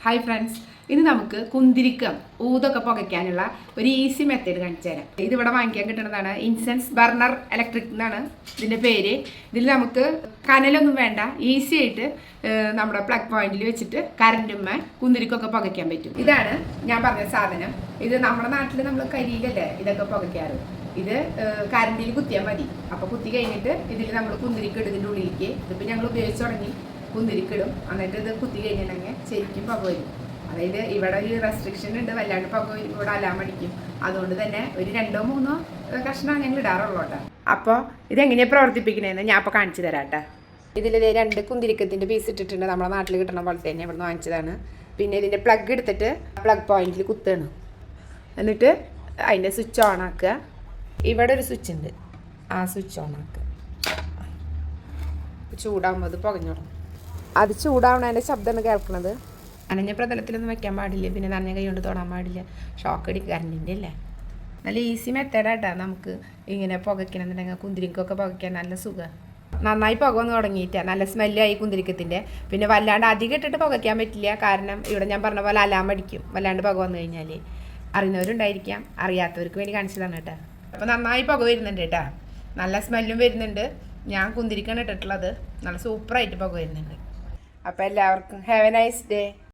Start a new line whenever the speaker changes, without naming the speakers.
Hi friends, ഇന്ന് നമുക്ക് കുന്തിരിക്കം ഊതൊക്കെ പുകയ്ക്കാനുള്ള ഒരു ഈസി മെത്തേഡ് കാണിച്ചു തരാം. ഇതിവിടെ വാങ്ങിക്കാൻ കിട്ടുന്നതാണ്. ഇൻസെൻസ് ബർണർ ഇലക്ട്രിക് എന്നാണ് ഇതിൻ്റെ പേര്. ഇതിൽ നമുക്ക് കനലൊന്നും വേണ്ട, ഈസി ആയിട്ട് നമ്മുടെ പ്ലഗ് പോയിന്റിൽ വെച്ചിട്ട് കറൻറ്റുമ്മ കുന്തിരിക്കൊക്കെ പുകയ്ക്കാൻ പറ്റും. ഇതാണ് ഞാൻ പറഞ്ഞ സാധനം. ഇത് നമ്മുടെ നാട്ടിൽ നമ്മൾ കരിയിലല്ലേ ഇതൊക്കെ പുകയ്ക്കാറ്. ഇത് കറണ്ടിൽ കുത്തിയാൽ മതി. അപ്പോൾ കുത്തി കഴിഞ്ഞിട്ട് ഇതിൽ നമ്മൾ കുന്തിരിക്കിടും. ഇതിൻ്റെ ഉള്ളിലേക്ക് ഇതിപ്പോൾ ഞങ്ങൾ ഉപയോഗിച്ച് തുടങ്ങി. കുന്തിരിക്കിടും. എന്നിട്ട് ഇത് കുത്തി കഴിഞ്ഞിട്ടുണ്ടെങ്കിൽ ശരിക്കും പുക വരും. അതായത് ഇവിടെ ഒരു റെസ്ട്രിക്ഷൻ ഉണ്ട്, വല്ലാണ്ട് പുക ഇവിടെ അലാം അടിക്കും. അതുകൊണ്ട് തന്നെ ഒരു 2-3 കഷ്ണം ഞങ്ങൾ ഇടാറുള്ളൂ കേട്ടോ. അപ്പോൾ ഇതെങ്ങനെയാണ് പ്രവർത്തിപ്പിക്കണേന്ന് ഞാൻ അപ്പോൾ കാണിച്ചു തരാം കേട്ടോ. ഇതിൽ 2 കുന്തിരിക്കത്തിൻ്റെ പീസ് ഇട്ടിട്ടുണ്ട്. നമ്മുടെ നാട്ടിൽ കിട്ടുന്ന പോലെ തന്നെ ഇവിടെ നിന്ന് വാങ്ങിച്ചതാണ്. പിന്നെ ഇതിൻ്റെ പ്ലഗ് എടുത്തിട്ട് പ്ലഗ് പോയിന്റിൽ കുത്തുകയാണ്. എന്നിട്ട് അതിൻ്റെ സ്വിച്ച് ഓൺ ആക്കുക. ഇവിടെ ഒരു സ്വിച്ച് ഉണ്ട്, ആ സ്വിച്ച് ഓൺ ആക്കുക. ചൂടാകുമ്പോൾ അത് പുകഞ്ഞു തുടങ്ങും. അത് ചൂടാവണതിൻ്റെ ശബ്ദമാണ് കേൾക്കുന്നത്. നനഞ്ഞ പ്രതലത്തിലൊന്നും വെക്കാൻ പാടില്ല, പിന്നെ നനഞ്ഞ കൈ കൊണ്ട് തൊടാൻ പാടില്ല. ഷോക്ക് അടി കറണ്ടിൻ്റെ അല്ലേ. നല്ല ഈസി മെത്തേഡായിട്ടാ നമുക്ക് ഇങ്ങനെ പുകയ്ക്കണമെന്നുണ്ടെങ്കിൽ കുന്തിരിക്കൊക്കെ പുകയ്ക്കാൻ നല്ല സുഖമാണ്. നന്നായി പുക വന്ന് തുടങ്ങിയിട്ടാണ്, നല്ല സ്മെല്ലായി കുന്തിരിക്കത്തിൻ്റെ. പിന്നെ വല്ലാണ്ട് അധികം ഇട്ടിട്ട് പുകയ്ക്കാൻ പറ്റില്ല, കാരണം ഇവിടെ ഞാൻ പറഞ്ഞ പോലെ അലാം അടിക്കും വല്ലാണ്ട് പുക വന്നു കഴിഞ്ഞാൽ. അറിയുന്നവരുണ്ടായിരിക്കാം, അറിയാത്തവർക്ക് വേണ്ടി കാണിച്ചതാണ് കേട്ടോ. അപ്പോൾ നന്നായി പുക വരുന്നുണ്ട് കേട്ടോ, നല്ല സ്മെല്ലും വരുന്നുണ്ട്. ഞാൻ കുന്തിരിക്കാണ് ഇട്ടിട്ടുള്ളത്, നല്ല സൂപ്പറായിട്ട് പുക വരുന്നുണ്ട്. അപ്പോൾ എല്ലാവർക്കും ഹാവ് എ നൈസ് ഡേ.